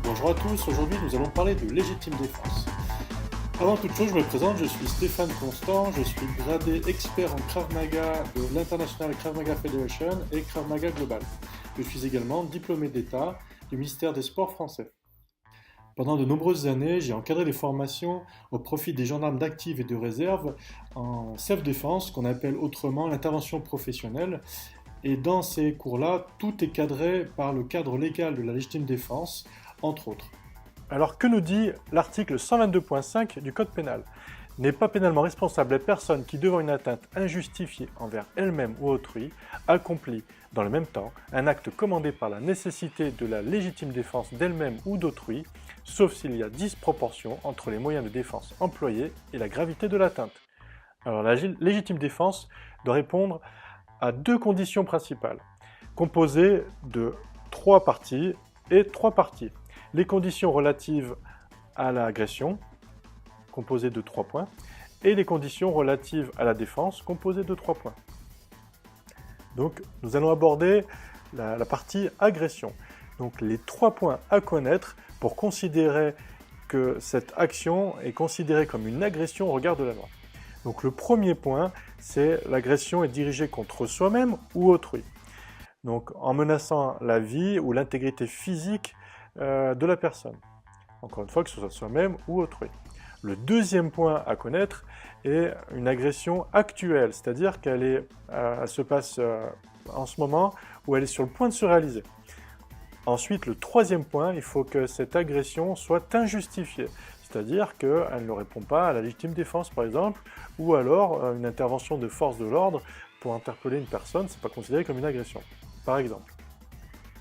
Bonjour à tous, aujourd'hui nous allons parler de légitime défense. Avant toute chose, je me présente, je suis Stéphane Constant, je suis gradé expert en Krav Maga de l'International Krav Maga Federation et Krav Maga Global. Je suis également diplômé d'État du ministère des Sports français. Pendant de nombreuses années, j'ai encadré des formations au profit des gendarmes d'active et de réserve en self-défense, qu'on appelle autrement l'intervention professionnelle. Et dans ces cours-là, tout est cadré par le cadre légal de la légitime défense, entre autres. Alors que nous dit l'article 122.5 du Code pénal? N'est pas pénalement responsable la personne qui, devant une atteinte injustifiée envers elle-même ou autrui, accomplit, dans le même temps, un acte commandé par la nécessité de la légitime défense d'elle-même ou d'autrui, sauf s'il y a disproportion entre les moyens de défense employés et la gravité de l'atteinte. Alors la légitime défense doit répondre à deux conditions principales, composées de 3 parties et 3 parties. Les conditions relatives à l'agression, composées de 3 points, et les conditions relatives à la défense, composées de 3 points. Donc, nous allons aborder la partie agression. Donc, les 3 points à connaître pour considérer que cette action est considérée comme une agression au regard de la loi. Donc, le premier point, c'est l'agression est dirigée contre soi-même ou autrui. Donc, en menaçant la vie ou l'intégrité physique de la personne. Encore une fois, que ce soit soi-même ou autrui. Le deuxième point à connaître est une agression actuelle, c'est-à-dire qu'elle se passe en ce moment ou elle est sur le point de se réaliser. Ensuite, le troisième point, il faut que cette agression soit injustifiée, c'est-à-dire qu'elle ne répond pas à la légitime défense, par exemple, ou alors une intervention de force de l'ordre pour interpeller une personne, c'est pas considéré comme une agression, par exemple.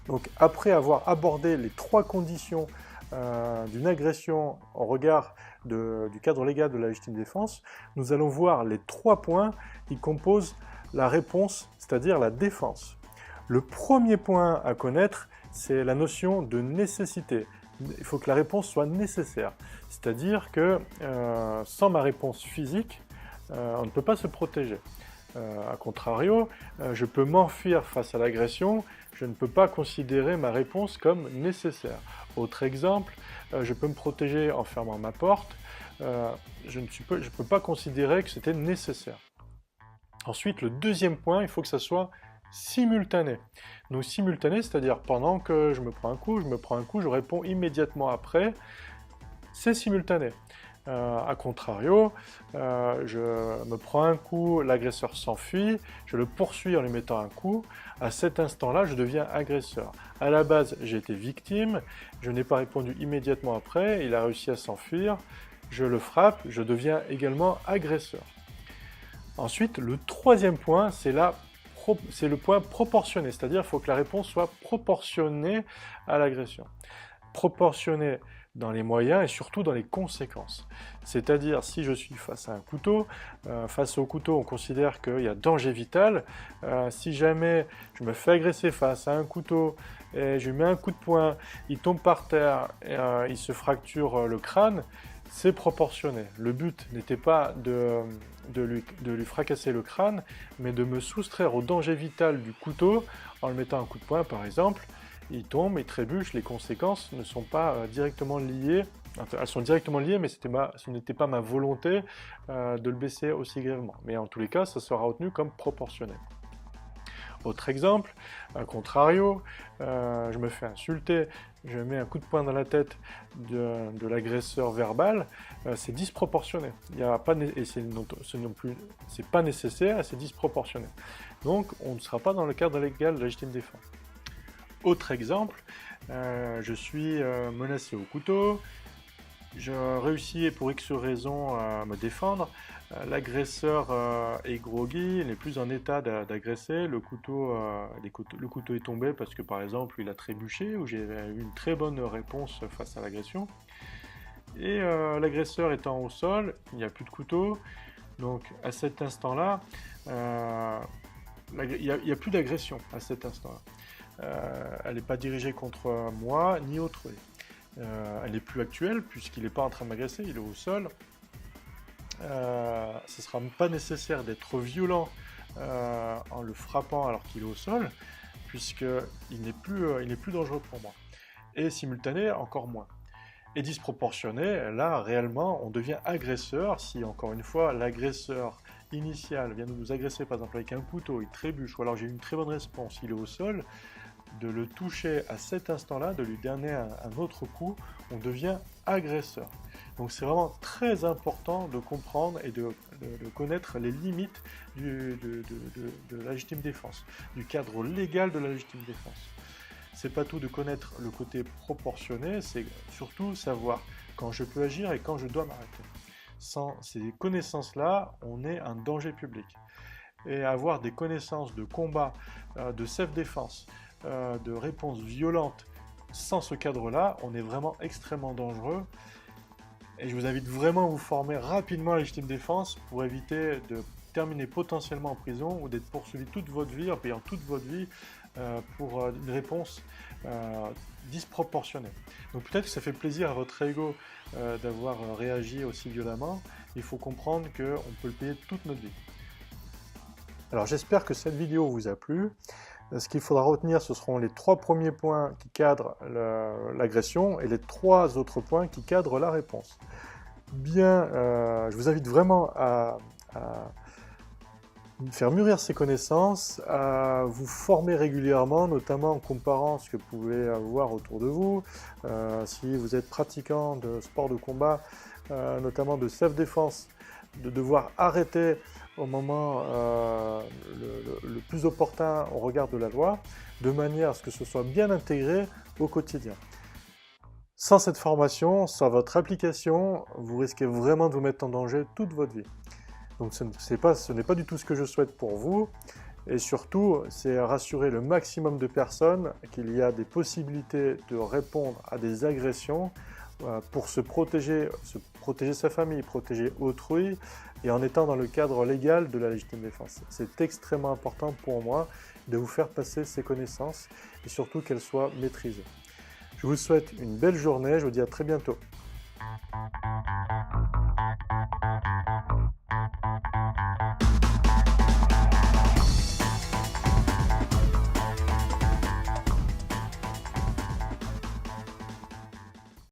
Donc, après avoir abordé les 3 conditions d'une agression au regard du cadre légal de la légitime défense, nous allons voir les 3 points qui composent la réponse, c'est-à-dire la défense. Le premier point à connaître, c'est la notion de nécessité. Il faut que la réponse soit nécessaire, c'est-à-dire que sans ma réponse physique, on ne peut pas se protéger. A contrario, je peux m'enfuir face à l'agression, je ne peux pas considérer ma réponse comme nécessaire. Autre exemple, je peux me protéger en fermant ma porte, je ne peux pas considérer que c'était nécessaire. Ensuite, le deuxième point, il faut que ça soit simultané. Donc simultané, c'est-à-dire pendant que je me prends un coup, je réponds immédiatement après, c'est simultané. A contrario, je me prends un coup, l'agresseur s'enfuit, je le poursuis en lui mettant un coup, à cet instant-là, je deviens agresseur. À la base, j'ai été victime, je n'ai pas répondu immédiatement après, il a réussi à s'enfuir, je le frappe, je deviens également agresseur. Ensuite, le troisième point, c'est le point proportionné, c'est-à-dire qu'il faut que la réponse soit proportionnée à l'agression. Proportionnée dans les moyens et surtout dans les conséquences. C'est-à-dire, si je suis face à un couteau, face au couteau, on considère qu'il y a danger vital. Si jamais je me fais agresser face à un couteau et je lui mets un coup de poing, il tombe par terre et il se fracture le crâne, c'est proportionné. Le but n'était pas de lui fracasser le crâne, mais de me soustraire au danger vital du couteau en le mettant un coup de poing, par exemple. Il tombe, il trébuche, les conséquences ne sont pas directement liées, elles sont directement liées, mais ce n'était pas ma volonté de le blesser aussi grièvement. Mais en tous les cas, ça sera retenu comme proportionné. Autre exemple, a contrario, je me fais insulter, je mets un coup de poing dans la tête de l'agresseur verbal, c'est disproportionné. C'est pas nécessaire, c'est disproportionné. Donc, on ne sera pas dans le cadre légal de la légitime défense. Autre exemple, je suis menacé au couteau, je réussis pour X raisons à me défendre, l'agresseur est groggy, il n'est plus en état d'agresser, le couteau est tombé parce que par exemple il a trébuché ou j'ai eu une très bonne réponse face à l'agression. Et l'agresseur étant au sol, il n'y a plus de couteau, donc à cet instant-là, il n'y a plus d'agression à cet instant-là. Elle n'est pas dirigée contre moi ni autrui. Elle n'est plus actuelle puisqu'il n'est pas en train de m'agresser, il est au sol. ce ne sera pas nécessaire d'être violent en le frappant alors qu'il est au sol, puisqu'il n'est plus dangereux pour moi. Et simultané, encore moins. Et disproportionné, là, réellement, on devient agresseur si, encore une fois, l'agresseur initial vient de nous agresser, par exemple, avec un couteau, il trébuche, ou alors j'ai eu une très bonne réponse, il est au sol, de le toucher à cet instant-là, de lui donner un autre coup, on devient agresseur. Donc c'est vraiment très important de comprendre et de connaître les limites de la légitime défense, du cadre légal de la légitime défense. C'est pas tout de connaître le côté proportionné, c'est surtout savoir quand je peux agir et quand je dois m'arrêter. Sans ces connaissances-là, on est un danger public. Et avoir des connaissances de combat, de self-défense, de réponse violente, sans ce cadre-là, on est vraiment extrêmement dangereux. Et je vous invite vraiment à vous former rapidement à la légitime défense pour éviter de terminer potentiellement en prison ou d'être poursuivi toute votre vie, en payant toute votre vie pour une réponse disproportionnée. Donc peut-être que ça fait plaisir à votre ego d'avoir réagi aussi violemment. Il faut comprendre qu'on peut le payer toute notre vie. Alors j'espère que cette vidéo vous a plu. Ce qu'il faudra retenir, ce seront les 3 premiers points qui cadrent l'agression et les 3 autres points qui cadrent la réponse. Bien, je vous invite vraiment à faire mûrir ces connaissances, à vous former régulièrement, notamment en comparant ce que vous pouvez voir autour de vous. Si vous êtes pratiquant de sport de combat, notamment de self-défense, de devoir arrêter au moment le plus opportun au regard de la loi, de manière à ce que ce soit bien intégré au quotidien. Sans cette formation, sans votre application, vous risquez vraiment de vous mettre en danger toute votre vie. Donc ce n'est pas du tout ce que je souhaite pour vous, et surtout, c'est rassurer le maximum de personnes qu'il y a des possibilités de répondre à des agressions pour se protéger sa famille, protéger autrui, et en étant dans le cadre légal de la légitime défense. C'est extrêmement important pour moi de vous faire passer ces connaissances, et surtout qu'elles soient maîtrisées. Je vous souhaite une belle journée, je vous dis à très bientôt.